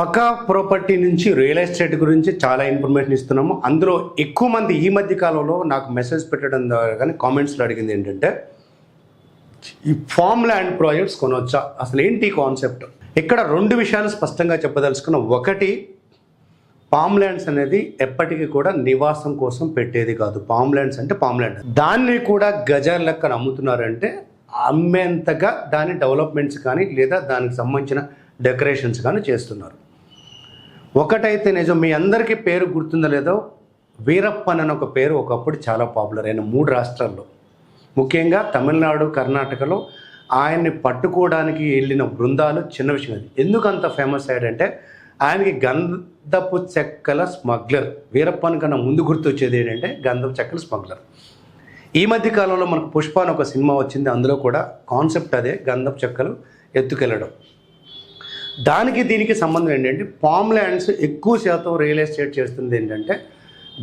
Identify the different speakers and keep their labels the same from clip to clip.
Speaker 1: పక్కా property నుంచి real estate గురించి చాలా ఇన్ఫర్మేషన్ ఇస్తున్నాము. అందులో ఎక్కువ మంది ఈ మధ్య కాలంలో నాకు మెసేజ్ పెట్టడం ద్వారా కానీ కామెంట్స్లో అడిగింది ఏంటంటే, ఈ ఫామ్ ల్యాండ్ ప్రాజెక్ట్స్ కొనవచ్చా, అసలు ఏంటి కాన్సెప్ట్? ఇక్కడ రెండు విషయాలు స్పష్టంగా చెప్పదలుచుకున్నాం. ఒకటి, పామ్ ల్యాండ్స్ అనేది ఎప్పటికీ కూడా నివాసం కోసం పెట్టేది కాదు. పామ్ ల్యాండ్స్ అంటే పామ్ ల్యాండ్, దాన్ని కూడా గజాల లెక్కన అమ్ముతున్నారంటే అమ్మేంతగా దాని డెవలప్మెంట్స్ కానీ లేదా దానికి సంబంధించిన డెకరేషన్స్ కానీ చేస్తున్నారు. ఒకటైతే నిజం, మీ అందరికీ పేరు గుర్తుందో లేదో, వీరప్పన్ అని ఒక పేరు ఒకప్పుడు చాలా పాపులర్ అయిన 3 రాష్ట్రాల్లో, ముఖ్యంగా తమిళనాడు, కర్ణాటకలో ఆయన్ని పట్టుకోవడానికి వెళ్ళిన బృందాలు చిన్న విషయం. అది ఎందుకు అంత ఫేమస్ అయ్యాడంటే, ఆయనకి గంధపు చెక్కల స్మగ్లర్. వీరప్పన్ కన్నా ముందు గుర్తొచ్చేది ఏంటంటే గంధపు చెక్కల స్మగ్లర్. ఈ మధ్య కాలంలో మనకు పుష్ప అని ఒక సినిమా వచ్చింది, అందులో కూడా కాన్సెప్ట్ అదే, గంధపు చెక్కలు ఎత్తుకెళ్ళడం. దానికి దీనికి సంబంధం ఏంటంటే, పామ్ ల్యాండ్స్ ఎక్కువ శాతం రియల్ ఎస్టేట్ చేస్తుంది ఏంటంటే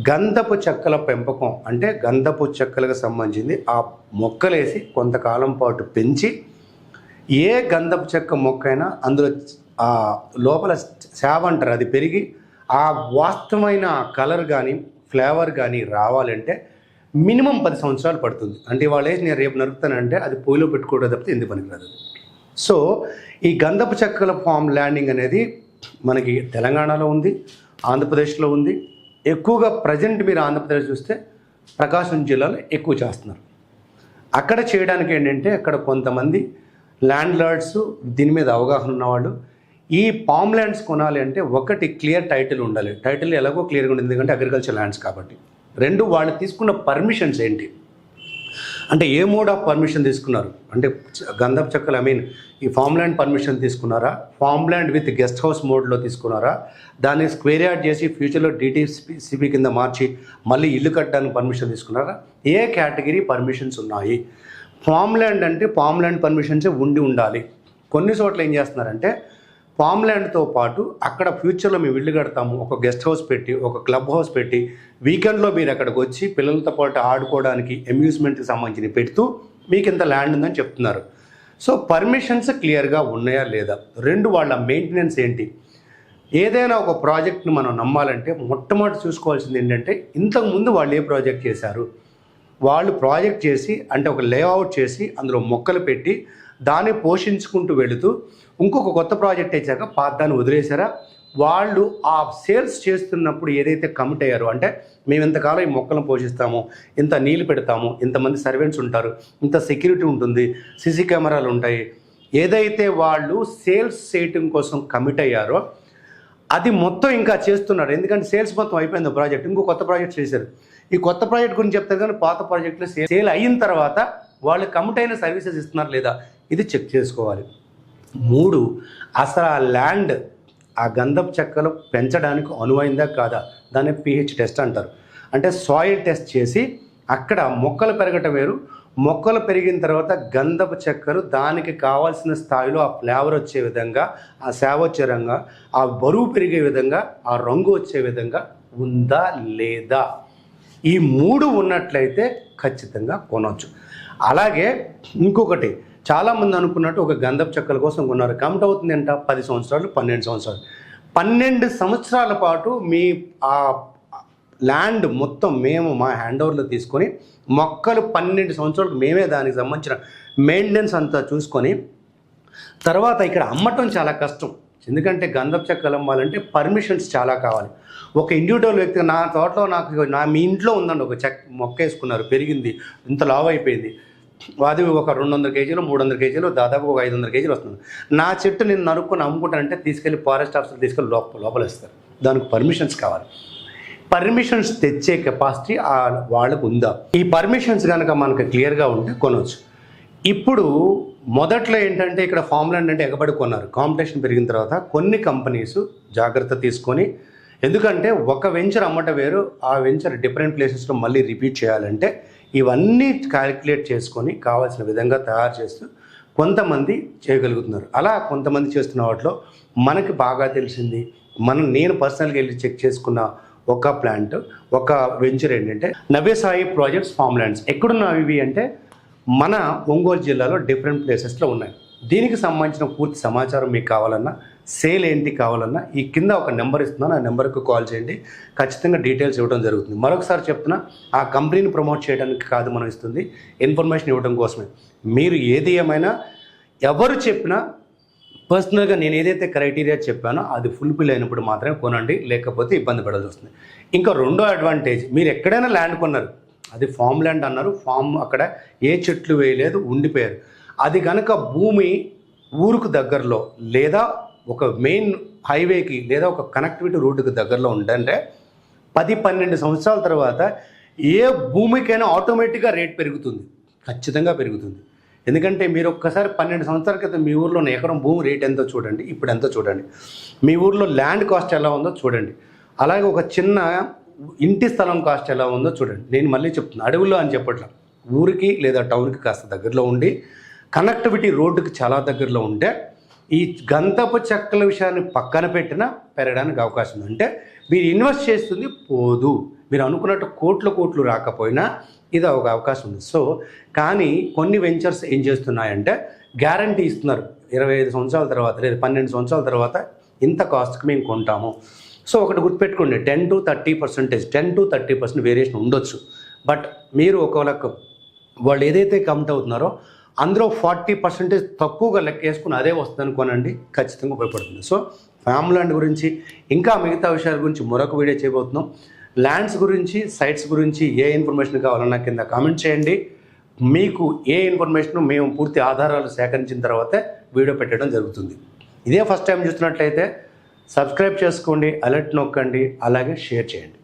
Speaker 1: గంధపు చెక్కల పెంపకం. అంటే గంధపు చెక్కలకు సంబంధించింది ఆ మొక్కలేసి కొంతకాలం పాటు పెంచి, ఏ గంధపు చెక్క మొక్క అయినా అందులో ఆ లోపల శావ అంటారు, అది పెరిగి ఆ వాస్తవమైన కలర్ కానీ ఫ్లేవర్ కానీ రావాలంటే మినిమం 10 సంవత్సరాలు పడుతుంది. అంటే వాళ్ళు వేసి నేను రేపు నరుకుతానంటే అది పొయ్యిలో పెట్టుకోవడం తప్పితే ఎందుకు పనికిరాదు. సో ఈ గంధపు చెక్కల ఫామ్ ల్యాండింగ్ అనేది మనకి తెలంగాణలో ఉంది, ఆంధ్రప్రదేశ్లో ఉంది. ఎక్కువగా ప్రజెంట్ మీరు ఆంధ్రప్రదేశ్ చూస్తే ప్రకాశం జిల్లాలో ఎక్కువ చేస్తున్నారు. అక్కడ చేయడానికి ఏంటంటే, అక్కడ కొంతమంది ల్యాండ్ లార్డ్స్, దీని మీద అవగాహన ఉన్నవాళ్ళు, ఈ పామ్ ల్యాండ్స్ కొనాలి అంటే ఒకటి క్లియర్ టైటిల్ ఉండాలి. టైటిల్ ఎలాగో క్లియర్గా ఉంటుంది, ఎందుకంటే అగ్రికల్చర్ ల్యాండ్స్ కాబట్టి. 2, వాళ్ళు తీసుకున్న పర్మిషన్స్ ఏంటి అంటే ఏ మోడ్ ఆఫ్ పర్మిషన్ తీసుకున్నారు అంటే గంధపు చెక్కలు ఈ ఫామ్ ల్యాండ్ పర్మిషన్ తీసుకున్నారా, farm land with guest house మోడ్లో తీసుకున్నారా, దాన్ని స్క్వేర్ యార్డ్ చేసి ఫ్యూచర్లో డిటిసిపి కింద మార్చి మళ్ళీ ఇల్లు కట్టడానికి పర్మిషన్ తీసుకున్నారా, ఏ కేటగిరీ పర్మిషన్స్ ఉన్నాయి? ఫామ్ ల్యాండ్ అంటే ఫామ్ ల్యాండ్ పర్మిషన్సే ఉండాలి. కొన్ని చోట్ల ఏం చేస్తున్నారంటే, ఫామ్ ల్యాండ్తో పాటు అక్కడ ఫ్యూచర్లో మేము ఇల్లు కడతాము, ఒక గెస్ట్ హౌస్ పెట్టి, ఒక క్లబ్ హౌస్ పెట్టి, వీకెండ్లో మీరు అక్కడికి వచ్చి పిల్లలతో పాటు ఆడుకోవడానికి అమ్యూజ్మెంట్కి సంబంధించి పెడుతూ మీకు ఇంత ల్యాండ్ ఉందని చెప్తున్నారు. సో పర్మిషన్స్ క్లియర్గా ఉన్నాయా లేదా? 2, వాళ్ళ మెయింటెనెన్స్ ఏంటి? ఏదైనా ఒక ప్రాజెక్ట్ని మనం నమ్మాలంటే మొట్టమొదటి చూసుకోవాల్సింది ఏంటంటే, ఇంతకుముందు వాళ్ళు ఏ ప్రాజెక్ట్ చేశారు. వాళ్ళు ప్రాజెక్ట్ చేసి అంటే ఒక లేఅవుట్ చేసి అందులో మొక్కలు పెట్టి దాన్ని పోషించుకుంటూ వెళుతూ ఇంకొక కొత్త ప్రాజెక్ట్ వచ్చాక దాన్ని వదిలేశారా? వాళ్ళు ఆ సేల్స్ చేస్తున్నప్పుడు ఏదైతే కమిట్ అయ్యారో, అంటే మేము ఇంతకాలం ఈ మొక్కలను పోషిస్తాము, ఇంత నీళ్ళు పెడతాము, ఇంతమంది సర్వెంట్స్ ఉంటారు, ఇంత సెక్యూరిటీ ఉంటుంది, సీసీ కెమెరాలు ఉంటాయి, ఏదైతే వాళ్ళు సేల్స్ చేయటం కోసం కమిట్ అయ్యారో అది మొత్తం ఇంకా చేస్తున్నారు. ఎందుకంటే సేల్స్ మొత్తం అయిపోయింది ప్రాజెక్ట్, ఇంకో కొత్త ప్రాజెక్ట్ చేశారు. ఈ కొత్త ప్రాజెక్ట్ గురించి చెప్తారు, కానీ పాత ప్రాజెక్టులో సేల్ అయిన తర్వాత వాళ్ళు కమిట్ అయిన సర్వీసెస్ ఇస్తున్నారు లేదా, ఇది చెక్ చేసుకోవాలి. 3, అసలు ఆ ల్యాండ్ ఆ గంధపు చెక్కలు పెంచడానికి అనువైందా కాదా, దాన్ని pH టెస్ట్ అంటారు. అంటే సాయిల్ టెస్ట్ చేసి అక్కడ మొక్కలు పెరగటం వేరు, మొక్కలు పెరిగిన తర్వాత గంధపు చెక్కలు దానికి కావాల్సిన స్థాయిలో ఆ ఫ్లేవర్ వచ్చే విధంగా, ఆ సేవ వచ్చే విధంగా, ఆ బరువు పెరిగే విధంగా, ఆ రంగు వచ్చే విధంగా ఉందా లేదా, ఈ 3 ఉన్నట్లయితే ఖచ్చితంగా కొనవచ్చు. అలాగే ఇంకొకటి, చాలామంది అనుకున్నట్టు ఒక గంధపు చెక్కల కోసం కొన్నారు, కమిట్ అవుతుంది అంట 10 సంవత్సరాలు 12 సంవత్సరాలు. 12 సంవత్సరాల పాటు మీ ఆ ల్యాండ్ మొత్తం మేము మా హ్యాండ్ ఓవర్లో తీసుకొని మొక్కలు 12 సంవత్సరాలకు మేమే దానికి సంబంధించిన మెయింటెనెన్స్ అంతా చూసుకొని తర్వాత ఇక్కడ అమ్మటం చాలా కష్టం. ఎందుకంటే గంధపు చెక్కలు అమ్మాలంటే పర్మిషన్స్ చాలా కావాలి. ఒక ఇండివిజువల్ వ్యక్తి, నా తోటలో మీ ఇంట్లో ఉందండి ఒక మొక్క వేసుకున్నారు, పెరిగింది, ఇంత లావ్ అయిపోయింది, అది ఒక 200 కేజీలు 300 కేజీలు దాదాపు ఒక 500 కేజీలు వస్తుంది. నా చెట్టు నేను నరుక్కుని అమ్ముకుంటానంటే తీసుకెళ్ళి ఫారెస్ట్ ఆఫీసర్ తీసుకెళ్ళి లోపల వేస్తారు. దానికి పర్మిషన్స్ కావాలి. పర్మిషన్స్ తెచ్చే కెపాసిటీ వాళ్ళకు ఉందా? ఈ పర్మిషన్స్ కనుక మనకు క్లియర్గా ఉంటే కొనవచ్చు. ఇప్పుడు మొదట్లో ఏంటంటే, ఇక్కడ ఫామ్ ల్యాండ్ అంటే ఎగబడి కొన్నారు. కాంపిటీషన్ పెరిగిన తర్వాత కొన్ని కంపెనీస్ జాగ్రత్త తీసుకొని, ఎందుకంటే ఒక వెంచర్ అమ్మటం వేరు, ఆ వెంచర్ డిఫరెంట్ ప్లేసెస్లో మళ్ళీ రిపీట్ చేయాలంటే ఇవన్నీ క్యాలిక్యులేట్ చేసుకొని కావాల్సిన విధంగా తయారు చేస్తూ కొంతమంది చేయగలుగుతున్నారు. అలా కొంతమంది చేస్తున్న వాటిలో మనకి బాగా తెలిసింది, నేను పర్సనల్గా వెళ్ళి చెక్ చేసుకున్న ఒక ప్లాంట్, ఒక వెంచర్ ఏంటంటే నవ్యసాయి ప్రాజెక్ట్స్ ఫామ్ ల్యాండ్స్. ఎక్కడున్నాయి ఇవి అంటే మన ఒంగోలు జిల్లాలో డిఫరెంట్ ప్లేసెస్లో ఉన్నాయి. దీనికి సంబంధించిన పూర్తి సమాచారం మీకు కావాలన్నా సేల్ ఏంటి కావాలన్నా ఈ కింద ఒక నెంబర్ ఇస్తున్నాను, ఆ నెంబర్కి కాల్ చేయండి. ఖచ్చితంగా డీటెయిల్స్ ఇవ్వడం జరుగుతుంది. మరొకసారి చెప్తున్నా, ఆ కంపెనీని ప్రమోట్ చేయడానికి కాదు మనం ఇస్తుంది, ఇన్ఫర్మేషన్ ఇవ్వడం కోసమే. మీరు ఏది ఏమైనా ఎవరు చెప్పినా పర్సనల్గా నేను ఏదైతే క్రైటీరియా చెప్పానో అది ఫుల్ఫిల్ అయినప్పుడు మాత్రమే కొనండి, లేకపోతే ఇబ్బంది పడాల్సి వస్తుంది. ఇంకా రెండో అడ్వాంటేజ్, మీరు ఎక్కడైనా ల్యాండ్ కొన్నారు, అది ఫామ్ ల్యాండ్ అన్నారు, ఫామ్ అక్కడ ఏ చెట్లు వేయలేదు, ఉండిపోయారు. అది కనుక భూమి ఊరుకు దగ్గరలో లేదా ఒక మెయిన్ హైవేకి లేదా ఒక కనెక్టివిటీ రోడ్డుకి దగ్గరలో ఉందంటే 10-12 సంవత్సరాల తర్వాత ఏ భూమికైనా ఆటోమేటిక్గా రేట్ పెరుగుతుంది, ఖచ్చితంగా పెరుగుతుంది. ఎందుకంటే మీరు ఒక్కసారి 12 సంవత్సరాల క్రితం మీ ఊర్లో ఉన్న ఎకరం భూమి రేట్ ఎంతో చూడండి, ఇప్పుడు ఎంతో చూడండి. మీ ఊర్లో ల్యాండ్ కాస్ట్ ఎలా ఉందో చూడండి. అలాగే ఒక చిన్న ఇంటి స్థలం కాస్ట్ ఎలా ఉందో చూడండి. నేను మళ్ళీ చెప్తున్నాను, అడవుల్లో అని చెప్పట్లా, ఊరికి లేదా టౌన్కి కాస్త దగ్గరలో ఉండి కనెక్టివిటీ రోడ్డుకి చాలా దగ్గరలో ఉంటే ఈ గంధపు చెక్కల విషయాన్ని పక్కన పెట్టినా పెరగడానికి అవకాశం ఉంది. అంటే మీరు ఇన్వెస్ట్ చేస్తుంది పోదు, మీరు అనుకున్నట్టు కోట్లు రాకపోయినా ఇది ఒక అవకాశం ఉంది. సో కానీ కొన్ని వెంచర్స్ ఏం చేస్తున్నాయంటే గ్యారంటీ ఇస్తున్నారు, 25 సంవత్సరాల తర్వాత లేదా 12 సంవత్సరాల తర్వాత ఇంత కాస్ట్కి మేము కొంటాము. సో ఒకటి గుర్తుపెట్టుకోండి, 10-30% వేరియేషన్ ఉండొచ్చు. బట్ మీరు ఒకవేళ వాళ్ళు ఏదైతే కమిట్ అవుతున్నారో అందులో 40% తక్కువగా లెక్క వేసుకుని అదే వస్తుందని కొనండి, ఖచ్చితంగా ఉపయోగపడుతుంది. సో ఫామ్ ల్యాండ్ గురించి ఇంకా మిగతా విషయాల గురించి మరొక వీడియో చేయబోతున్నాం. ల్యాండ్స్ గురించి, సైట్స్ గురించి ఏ ఇన్ఫర్మేషన్ కావాలన్నా కింద కామెంట్ చేయండి. మీకు ఏ ఇన్ఫర్మేషన్ మేము పూర్తి ఆధారాలు సేకరించిన తర్వాతే వీడియో పెట్టడం జరుగుతుంది. ఇదే ఫస్ట్ టైం చూస్తున్నట్లయితే సబ్స్క్రైబ్ చేసుకోండి, అలర్ట్ నొక్కండి, అలాగే షేర్ చేయండి.